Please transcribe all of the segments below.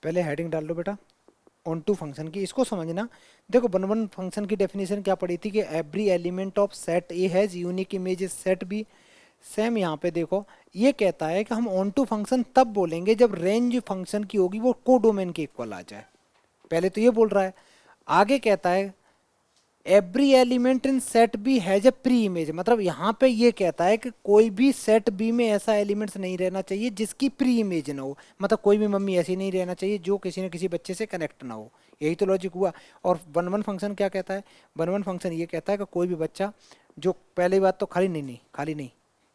पहले हेडिंग डाल लो बेटा ऑन टू फंक्शन की, इसको समझना। देखो वन वन फंक्शन की डेफिनेशन क्या पड़ी थी कि every element of set A has unique image set B. Same यहाँ पे देखो, ये कहता है कि हम ऑन टू फंक्शन तब बोलेंगे जब रेंज फंक्शन की होगी वो कोडोमेन के इक्वल आ जाए। पहले तो ये बोल रहा है, आगे कहता है every element in set B has a pre image, मतलब यहाँ पे ये कहता है कि कोई भी सेट बी में ऐसा एलिमेंट्स नहीं रहना चाहिए जिसकी प्री इमेज ना हो, मतलब कोई भी मम्मी ऐसी नहीं रहना चाहिए जो किसी न किसी बच्चे से कनेक्ट ना हो। यही तो लॉजिक हुआ। और वन वन फंक्शन क्या कहता है, वन वन फंक्शन ये कहता है कि कोई भी बच्चा जो, पहली बात तो खाली नहीं, नहीं खाली नहीं,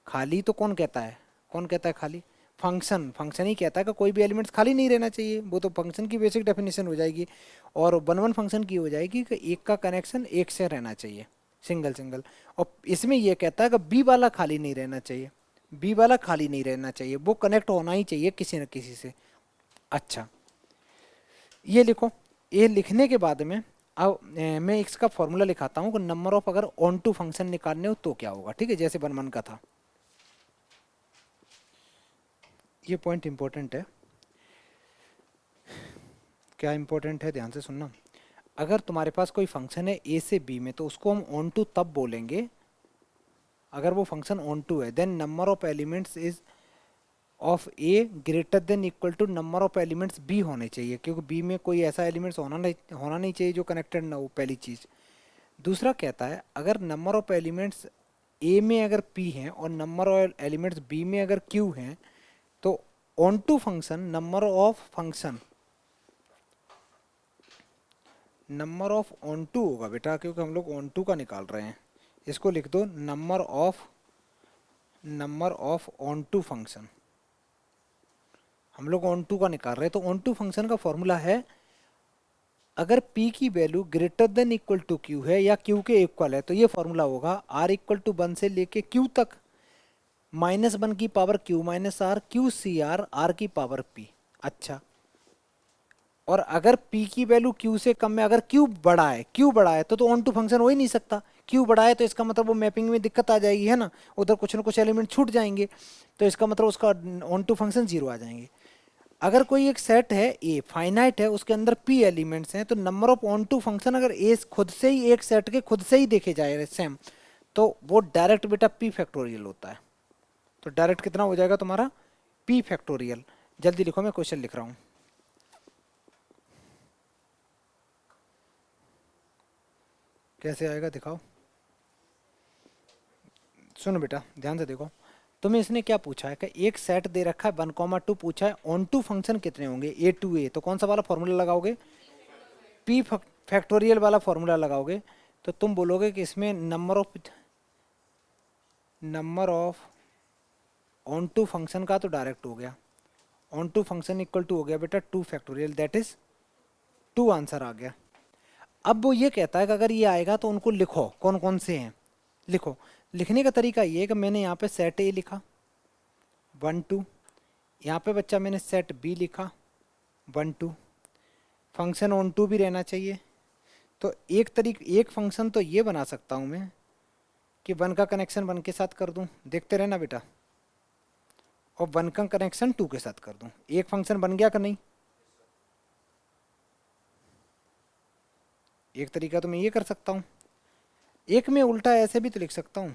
खाली तो कौन कहता है, कौन कहता है खाली, फंक्शन, फंक्शन ही कहता है कि कोई भी एलिमेंट्स खाली नहीं रहना चाहिए, वो तो फंक्शन की बेसिक डेफिनेशन हो जाएगी। और वन वन फंक्शन की हो जाएगी कि एक का कनेक्शन एक से रहना चाहिए, सिंगल सिंगल। और इसमें यह कहता है कि बी वाला खाली नहीं रहना चाहिए, बी वाला खाली नहीं रहना चाहिए, वो कनेक्ट होना ही चाहिए किसी न किसी से। अच्छा, ये लिखो। ये लिखने के बाद में अब मैं इसका फॉर्मूला लिखाता हूँ कि नंबर ऑफ अगर ऑन टू फंक्शन निकालने हो तो क्या होगा, ठीक है, जैसे वन वन का था। ये पॉइंट इंपॉर्टेंट है। क्या इंपॉर्टेंट है, ध्यान से सुनना। अगर तुम्हारे पास कोई फंक्शन है ए से बी में तो उसको हम ऑन टू तब बोलेंगे अगर वो फंक्शन ऑन टू है, then number of elements is of A greater than equal to number of elements B होने चाहिए, क्योंकि बी में कोई ऐसा एलिमेंट्स होना नहीं चाहिए जो कनेक्टेड ना हो, पहली चीज़। दूसरा कहता है अगर नंबर ऑफ एलिमेंट्स ए में अगर पी हैं और नंबर ऑफ एलिमेंट्स बी में अगर क्यू हैं तो onto function number of onto होगा बेटा, क्योंकि हम लोग ऑन टू का निकाल रहे हैं। इसको लिख दो number of onto function, हम लोग ऑन टू का निकाल रहे हैं। तो ऑन टू फंक्शन का फॉर्मूला है अगर p की value greater than equal to q है या q के इक्वल है तो ये फॉर्मूला होगा r इक्वल टू 1 से लेके q तक -1 की power q minus R, Q C R, r की पावर p। अच्छा, और अगर p की वैल्यू q से कम है, अगर q बड़ा है तो ऑन टू फंक्शन हो ही नहीं सकता। q बड़ा है तो इसका मतलब वो मैपिंग में दिक्कत आ जाएगी, है ना, उधर कुछ ना कुछ एलिमेंट छूट जाएंगे, तो इसका मतलब उसका ऑन टू फंक्शन जीरो आ जाएंगे। अगर कोई एक सेट है ए फाइनाइट है, उसके अंदर p एलिमेंट्स हैं, तो number of onto function अगर ए खुद से ही एक सेट के खुद से ही देखे जाए सेम, तो वो डायरेक्ट बेटा p फैक्टोरियल होता है। तो डायरेक्ट कितना हो जाएगा तुम्हारा p फैक्टोरियल। जल्दी लिखो, मैं क्वेश्चन लिख रहा हूँ। कैसे आएगा दिखाओ। सुनो बेटा ध्यान से देखो, तुम्हें इसने क्या पूछा है कि एक सेट दे रखा है 1,2 पूछा है, ऑन टू फंक्शन कितने होंगे ए टू ए, तो कौन सा वाला फॉर्मूला लगाओगे, p फैक्टोरियल वाला फॉर्मूला लगाओगे। तो तुम बोलोगे कि इसमें number of onto function का तो डायरेक्ट हो गया, onto function equal to हो गया बेटा 2 फैक्टोरियल, दैट इज 2 आंसर आ गया। अब वो ये कहता है कि अगर ये आएगा तो उनको लिखो कौन कौन से हैं। लिखो, लिखने का तरीका ये है कि मैंने यहाँ पे सेट ए लिखा 1 2, यहाँ पे बच्चा मैंने सेट बी लिखा 1 2, फंक्शन ऑन टू भी रहना चाहिए। तो एक फंक्शन तो ये बना सकता हूँ मैं कि 1 का कनेक्शन 1 के साथ कर दूँ, देखते रहना बेटा, और 1 का कनेक्शन 2 के साथ कर दूँ, एक फंक्शन बन गया कि नहीं। एक तरीका तो मैं ये कर सकता हूँ, एक में उल्टा ऐसे भी तो लिख सकता हूँ,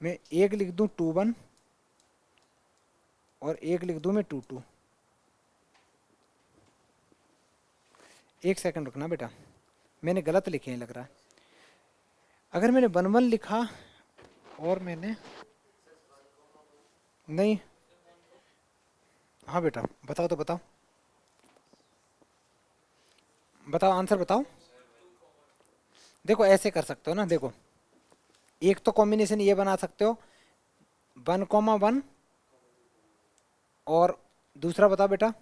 मैं एक लिख दूँ 2 1 और एक लिख दूँ मैं 2 2। एक सेकंड रुकना बेटा, मैंने गलत लिखे हैं लग रहा है। अगर मैंने 1 1 लिखा और मैंने नहीं, हाँ बेटा बताओ, तो बताओ, बताओ आंसर बताओ। देखो ऐसे कर सकते हो ना, देखो एक तो कॉम्बिनेशन ये बना सकते हो 1,1 और दूसरा बताओ बेटा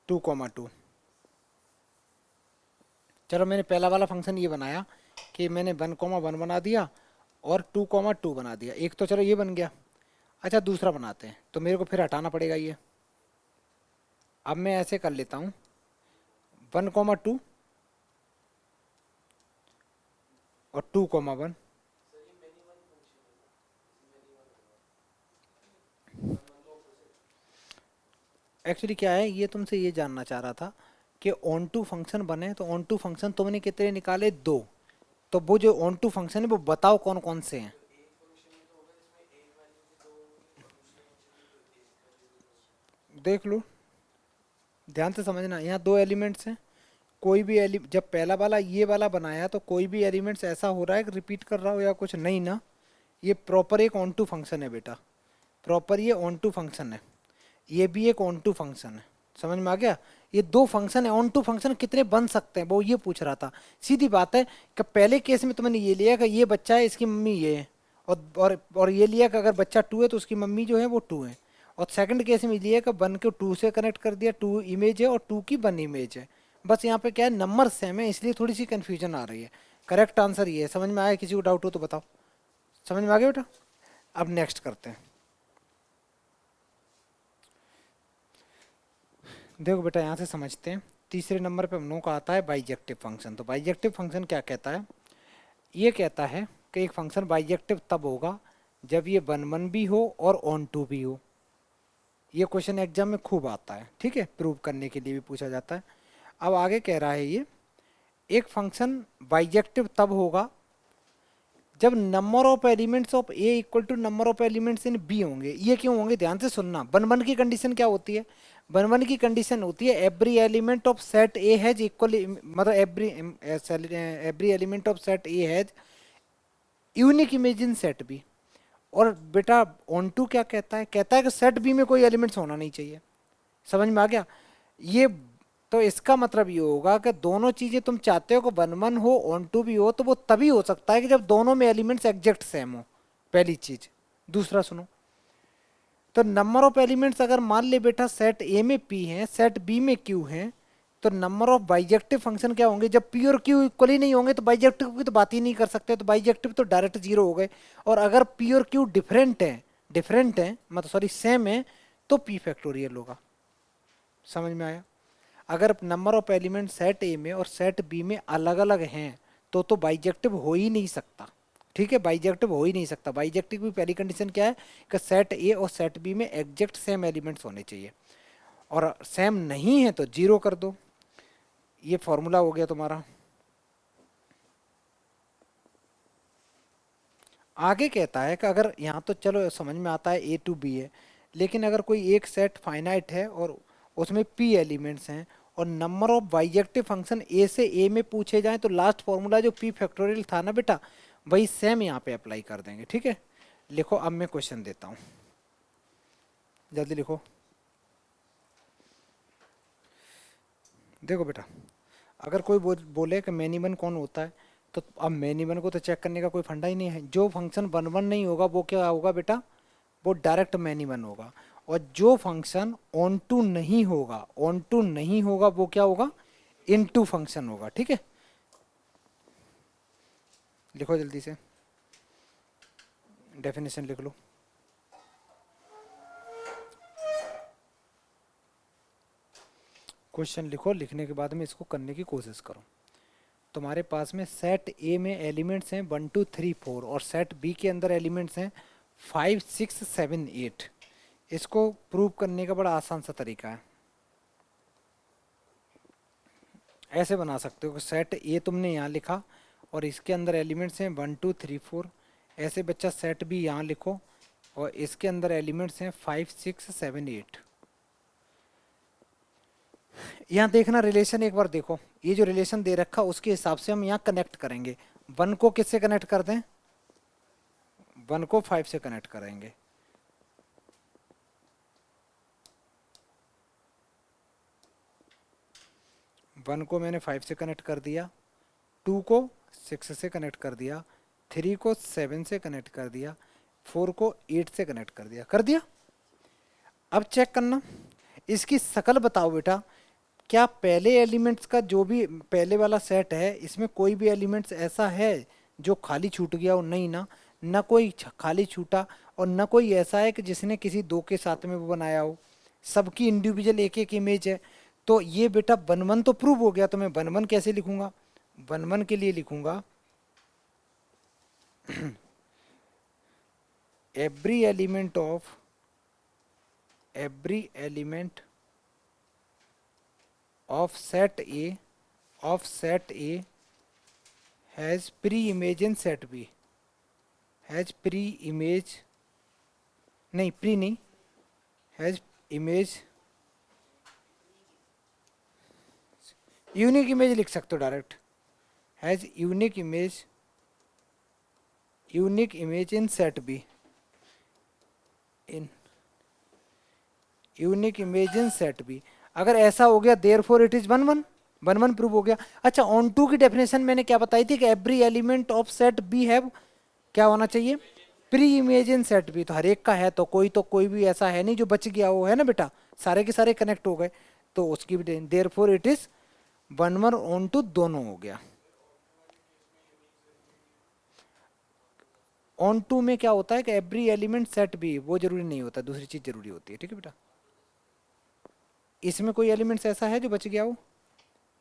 2,2। चलो मैंने पहला वाला फंक्शन ये बनाया कि मैंने 1,1 बना दिया और 2,2 बना दिया, एक तो चलो ये बन गया। अच्छा दूसरा बनाते हैं, तो मेरे को फिर हटाना पड़ेगा ये। अब मैं ऐसे कर लेता हूँ 1,2 और 2,1। एक्चुअली क्या है, ये तुमसे ये जानना चाह रहा था कि ऑन टू फंक्शन बने, तो ऑन टू फंक्शन तुमने कितने निकाले, दो। तो वो जो ऑन टू फंक्शन है वो बताओ कौन कौन से हैं। देख लो, ध्यान से समझना, यहाँ दो एलिमेंट्स हैं। कोई भी जब पहला वाला ये वाला बनाया तो कोई भी एलिमेंट्स ऐसा हो रहा है कि रिपीट कर रहा हो या कुछ, नहीं ना। ये प्रॉपर एक ऑन टू फंक्शन है बेटा, प्रॉपर ये ऑन टू फंक्शन है। ये भी एक ऑन टू फंक्शन है, समझ में आ गया। ये दो फंक्शन है, ऑन टू फंक्शन कितने बन सकते हैं वो ये पूछ रहा था। सीधी बात है कि पहले केस में तुमने ये लिया कि ये बच्चा है, इसकी मम्मी ये है। और ये लिया कि अगर बच्चा टू है तो उसकी मम्मी जो है वो टू है। और सेकंड केस में लिया कि वन को टू से कनेक्ट कर दिया, टू इमेज है और टू की वन इमेज है। बस यहाँ पे क्या है, नंबर सेम है, इसलिए थोड़ी सी कन्फ्यूजन आ रही है। करेक्ट आंसर ये है। समझ में आया? किसी को डाउट हो तो बताओ। समझ में आ गया बेटा? अब नेक्स्ट करते हैं। देखो बेटा, यहाँ से समझते हैं। तीसरे नंबर पे हम लोगों का आता है बाइजेक्टिव फंक्शन। तो बाइजेक्टिव फंक्शन क्या कहता है? ये कहता है कि एक फंक्शन बाइजेक्टिव तब होगा जब ये वन वन भी हो और ऑन टू भी हो। ये क्वेश्चन एग्जाम में खूब आता है, ठीक है, प्रूव करने के लिए भी पूछा जाता है। अब आगे कह रहा है ये, एक फंक्शन बाइजेक्टिव तब होगा जब number of elements of A equal to number of elements in B होंगे। ये क्यों होंगे, ध्यान से सुनना। वन वन की कंडीशन क्या होती है? वन वन की कंडीशन होती है every element of set A has equal, मतलब every element of set A has unique image in set B. और बेटा ऑन टू क्या कहता है? कहता है कि सेट बी में कोई एलिमेंट्स होना नहीं चाहिए। समझ में आ गया ये? तो इसका मतलब ये होगा कि दोनों चीजें तुम चाहते हो कि वन वन हो ऑन टू भी हो, तो वो तभी हो सकता है कि जब दोनों में एलिमेंट्स एग्जैक्ट सेम हो, पहली चीज। दूसरा सुनो, तो नंबर ऑफ एलिमेंट्स अगर मान ले बेटा सेट ए में पी है, सेट बी में क्यू है, तो नंबर ऑफ बाइजेक्टिव फंक्शन क्या होंगे? जब पी और क्यू इक्वल ही नहीं होंगे तो बाइजेक्टिव की तो बात ही नहीं कर सकते, तो बाइजेक्टिव तो डायरेक्ट जीरो हो गए। और अगर पी और क्यू डिफरेंट है मतलब सॉरी सेम है, तो पी फैक्टोरियल होगा। समझ में आया? अगर नंबर ऑफ एलिमेंट सेट ए में और सेट बी में अलग अलग हैं तो बाइजेक्टिव हो ही नहीं सकता। ठीक है, बाइजेक्टिव हो ही नहीं सकता। बाइजेक्टिव की पहली कंडीशन क्या है कि सेट ए और सेट बी में एग्जैक्ट सेम एलिमेंट्स होने चाहिए, और सेम नहीं है तो जीरो कर दो। ये फॉर्मूला हो गया तुम्हारा। आगे कहता है कि अगर यहाँ तो चलो समझ में आता है ए टू बी है, लेकिन अगर कोई एक सेट फाइनाइट है और उसमें पी एलिमेंट्स हैं और नंबर ऑफ बाइजेक्टिव फंक्शन ए से ए में पूछे जाएं, तो लास्ट फॉर्मूला जो पी फैक्टोरियल था ना बेटा, वही सेम यहाँ पे अप्लाई कर देंगे। ठीक है, लिखो। अब मैं क्वेश्चन देता हूँ, जल्दी लिखो। देखो बेटा, अगर कोई बोले कि मैनी वन कौन होता है, तो अब मैनी वन को तो चेक करने का कोई फंडा ही नहीं है। जो फंक्शन वन वन नहीं होगा वो क्या होगा बेटा? वो डायरेक्ट मैनी वन होगा। और जो फंक्शन ऑन टू नहीं होगा, ऑन टू नहीं होगा, वो क्या होगा? इन टू फंक्शन होगा। ठीक है, लिखो जल्दी से, डेफिनेशन लिख लो। क्वेश्चन लिखो, लिखने के बाद में इसको करने की कोशिश करो। तुम्हारे पास में सेट ए में एलिमेंट्स हैं वन टू थ्री फोर, और सेट बी के अंदर एलिमेंट्स हैं फाइव सिक्स सेवन एट। इसको प्रूव करने का बड़ा आसान सा तरीका है। ऐसे बना सकते हो कि सेट ए तुमने यहाँ लिखा और इसके अंदर एलिमेंट्स हैं वन टू थ्री फोर। ऐसे बच्चा सेट बी यहाँ लिखो और इसके अंदर एलिमेंट्स हैं फाइव सिक्स सेवन एट। यहाँ देखना रिलेशन, एक बार देखो। ये जो रिलेशन दे रखा उसके हिसाब से हम यहाँ कनेक्ट करेंगे। वन को किससे कनेक्ट कर दें? वन को फाइव से कनेक्ट करेंगे। वन को मैंने फाइव से कनेक्ट कर दिया, टू को सिक्स से कनेक्ट कर दिया, थ्री को सेवन से कनेक्ट कर दिया, फोर को एट से कनेक्ट कर दिया। अब चेक करना, इसकी शकल बताओ बेटा। क्या पहले एलिमेंट्स का जो भी पहले वाला सेट है, इसमें कोई भी एलिमेंट्स ऐसा है जो खाली छूट गया हो? नहीं ना, ना कोई खाली छूटा, और ना कोई ऐसा है कि जिसने किसी दो के साथ में वो बनाया हो। सबकी इंडिविजुअल एक एक इमेज है। तो ये बेटा वन वन तो प्रूव हो गया। तो मैं वन वन कैसे लिखूंगा? वन वन के लिए लिखूंगा every element of set A has pre image in set B, has pre image, नहीं प्री नहीं, हैज इमेज, यूनिक इमेज लिख सकते हो direct, has unique image in set B, in unique image in set B. अगर ऐसा हो गया therefore it is one one, one one prove हो गया। अच्छा ऑन टू की डेफिनेशन मैंने क्या बताई थी कि every element of set B have क्या होना चाहिए, pre image in set B. तो हर एक का है, तो कोई भी ऐसा है नहीं जो बच गया हो, है ना बेटा, सारे के सारे कनेक्ट हो गए, तो उसकी भी therefore it is one one onto दोनों हो गया। ऑन टू में क्या होता है कि एवरी एलिमेंट सेट बी, वो जरूरी नहीं होता, दूसरी चीज जरूरी होती है, ठीक है बेटा। इसमें कोई एलिमेंट्स ऐसा है जो बच गया हो,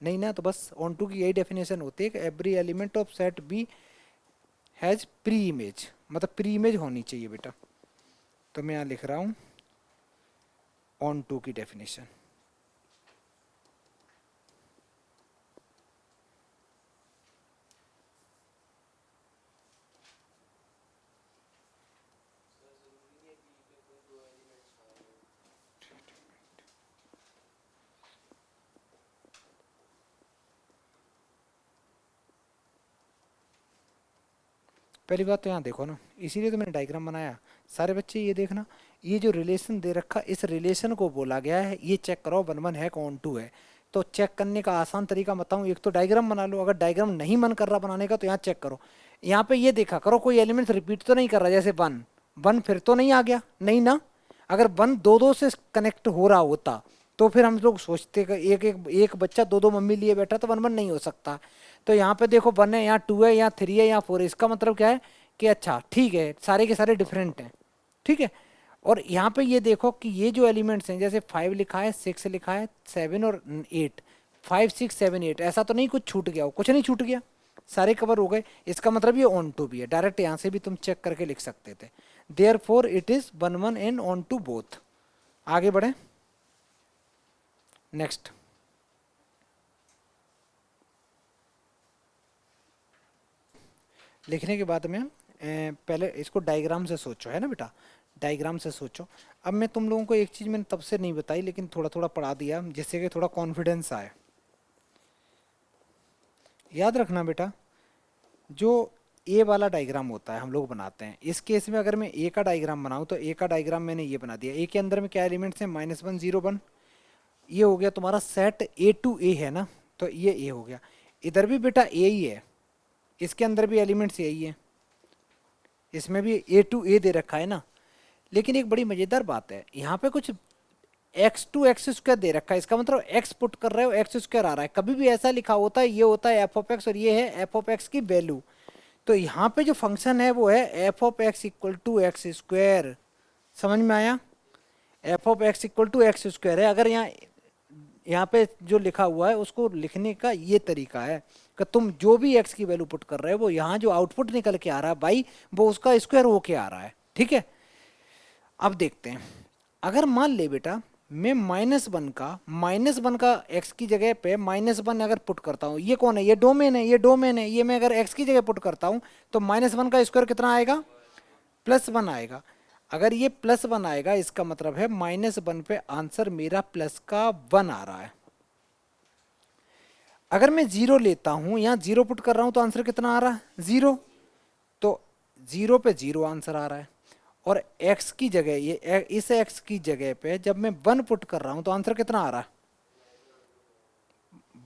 नहीं ना, तो बस ऑन टू की यही डेफिनेशन होती है कि every element of set B has pre image, मतलब प्री इमेज होनी चाहिए बेटा। तो मैं यहाँ लिख रहा हूँ ऑन टू की डेफिनेशन। पहली बात तो यहाँ देखो ना, इसीलिए तो मैंने डायग्राम बनाया। सारे बच्चे ये देखना, ये जो रिलेशन दे रखा, इस रिलेशन को बोला गया है, ये चेक करो वन वन है कौन टू है। तो चेक करने का आसान तरीका बताऊँ, एक तो डायग्राम बना लो, अगर डायग्राम नहीं मन कर रहा बनाने का तो यहाँ चेक करो, यहाँ पे ये देखा करो कोई एलिमेंट रिपीट तो नहीं कर रहा, जैसे वन वन फिर तो नहीं आ गया, नहीं ना। अगर वन दो दो से कनेक्ट हो रहा होता तो फिर हम लोग सोचते कि एक बच्चा दो दो मम्मी लिए बैठा तो वन वन नहीं हो सकता। तो यहाँ पे देखो वन है, यहाँ टू है, यहाँ थ्री है, यहाँ फोर है, इसका मतलब क्या है कि अच्छा ठीक है सारे के सारे डिफरेंट हैं, ठीक है। और यहाँ पे ये देखो कि ये जो एलिमेंट्स हैं, जैसे फाइव लिखा है, सिक्स लिखा है, सेवन और eight, five six seven eight, ऐसा तो नहीं कुछ छूट गया हो, कुछ नहीं छूट गया, सारे कवर हो गए। इसका मतलब ये ऑन टू भी है, डायरेक्ट यहाँ से भी तुम चेक करके लिख सकते थे। Therefore it is one one and onto both. आगे बढ़े नेक्स्ट। लिखने के बाद में पहले इसको डायग्राम से सोचो, है ना बेटा, डायग्राम से सोचो। अब मैं तुम लोगों को एक चीज़ मैंने तब से नहीं बताई लेकिन थोड़ा थोड़ा पढ़ा दिया, जिससे कि थोड़ा कॉन्फिडेंस आए। याद रखना बेटा, जो ए वाला डायग्राम होता है हम लोग बनाते हैं, इस केस में अगर मैं ए का डायग्राम बनाऊं तो ए का डायग्राम मैंने ये बना दिया। ए के अंदर में क्या एलिमेंट्स हैं, माइनस वन जीरो वन, ये हो गया तुम्हारा सेट ए टू ए है ना, तो ये ए हो गया। इधर भी बेटा ए ही है, इसके अंदर भी एलिमेंट्स यही है, इसमें भी ए टू ए दे रखा है ना। लेकिन एक बड़ी मजेदार बात है, यहाँ पे कुछ एक्स टू एक्स स्क्वायर दे रखा है, इसका मतलब एक्स पुट कर रहे हो एक्स स्क्वायर आ रहा है। कभी भी ऐसा लिखा होता है, ये होता है एफ ऑफ एक्स और ये है एफ ऑफ एक्स की वैल्यू। तो यहाँ पे जो फंक्शन है वो है f of x equal to x square, समझ में आया, f of x equal to x square है। अगर यहाँ पे जो लिखा हुआ है उसको लिखने का ये तरीका है कि तुम जो भी एक्स की वैल्यू पुट कर रहे हो, वो यहाँ जो आउटपुट निकल के आ रहा है भाई, वो उसका स्क्वायर होके आ रहा है, ठीक है। अब देखते हैं, अगर मान ले बेटा मैं माइनस वन का एक्स की जगह पे माइनस वन अगर पुट करता हूँ, ये कौन है, ये डोमेन है, ये डोमेन है, ये मैं अगर एक्स की जगह पुट करता हूँ तो माइनस वन का स्क्वायर कितना आएगा, प्लस वन आएगा। अगर ये प्लस वन आएगा इसका मतलब है माइनस वन पे आंसर मेरा प्लस का वन आ रहा है। अगर मैं जीरो लेता हूं, यहां जीरो पुट कर रहा हूं तो आंसर कितना आ रहा है, जीरो। तो जीरो पे जीरो आंसर आ रहा है। और एक्स की जगह इस एक्स की जगह पे जब मैं वन पुट कर रहा हूं तो आंसर कितना आ रहा है,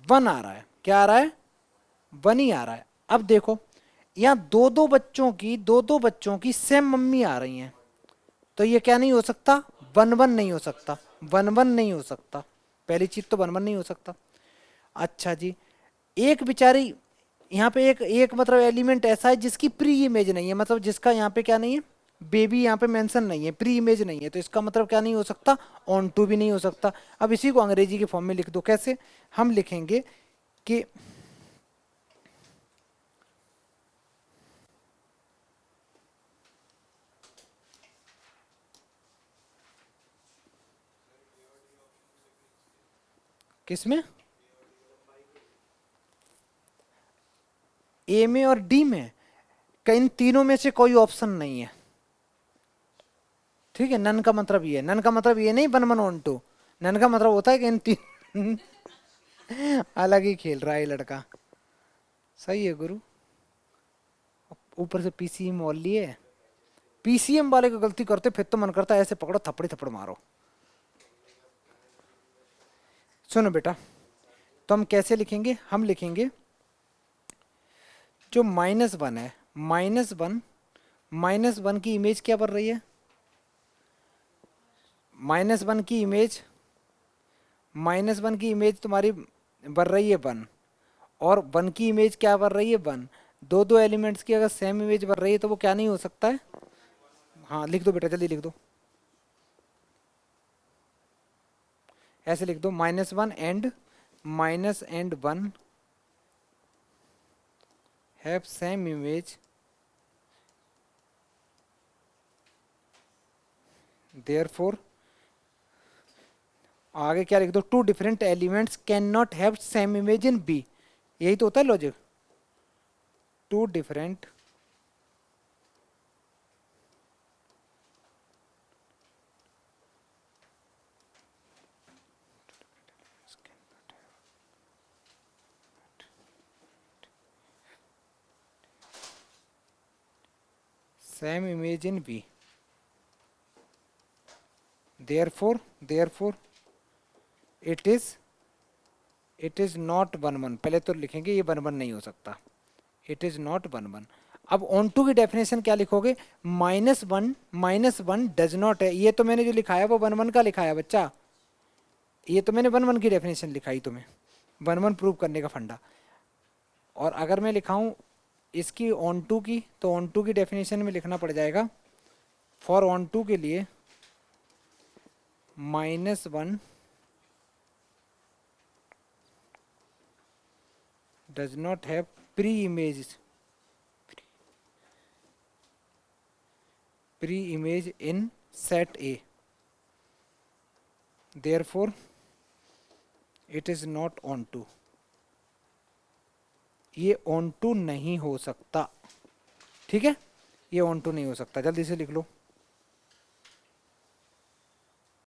वन आ रहा है। क्या आ रहा है, वन ही आ रहा है। अब देखो यहाँ दो दो बच्चों की सेम मम्मी आ रही हैं, तो ये क्या नहीं हो सकता, वन वन नहीं हो सकता, वन वन नहीं हो सकता, पहली चीज तो वन वन नहीं हो सकता। अच्छा जी, एक बेचारी यहाँ पे एक एक मतलब एलिमेंट ऐसा है जिसकी प्री इमेज नहीं है, मतलब जिसका यहाँ पे क्या नहीं है, बेबी यहाँ पे मेंशन नहीं है, प्री इमेज नहीं है, तो इसका मतलब क्या नहीं हो सकता, ऑन टू भी नहीं हो सकता। अब इसी को अंग्रेजी के फॉर्म में लिख दो, कैसे हम लिखेंगे कि किसमें ए में और डी में, इन तीनों में से कोई ऑप्शन नहीं है। ठीक है, नन का मतलब ये, नन का मतलब ये नहीं 1 1 1 2, नन का मतलब होता है कि इन तीन अलग ही खेल रहा है ये लड़का। सही है गुरु। ऊपर से पीसीएम मोल लिए, पीसीएम वाले को गलती करते फिर तो मन करता है ऐसे पकड़ो थप्पड़ी थप्पड़ मारो। सुनो बेटा, तो हम कैसे लिखेंगे, हम लिखेंगे जो -1 है, -1 की इमेज क्या बन रही है, -1 की इमेज, -1 की इमेज तुम्हारी बन रही है 1, और 1 की इमेज क्या बन रही है 1। दो दो एलिमेंट्स की अगर सेम इमेज बन रही है तो वो क्या नहीं हो सकता है। हाँ लिख दो बेटा, जल्दी लिख दो, ऐसे लिख दो, -1 and -1 have same image, therefore, आगे क्या लिख दो, 2 different elements can not have same image in B. यही तो होता है logic, 2 different same image in B, therefore it is not 1 1। पहले तो लिखेंगे ये 1 1 नहीं हो सकता, इट इज नॉट 1 1। अब ऑन टू की डेफिनेशन क्या लिखोगे, -1 डज नॉट है, ये तो मैंने जो लिखा है वो 1 1 का लिखा है बच्चा, ये तो मैंने 1 1 की डेफिनेशन लिखाई तुम्हें, 1 1 प्रूव करने का फंडा। और अगर मैं लिखाऊं इसकी ऑन टू की, तो ऑन टू की डेफिनेशन में लिखना पड़ जाएगा, फॉर ऑन टू के लिए -1 does not have pre-image in set A, therefore it is not onto, ये onto नहीं हो सकता। ठीक है, ये onto नहीं हो सकता, जल्दी से लिख लो।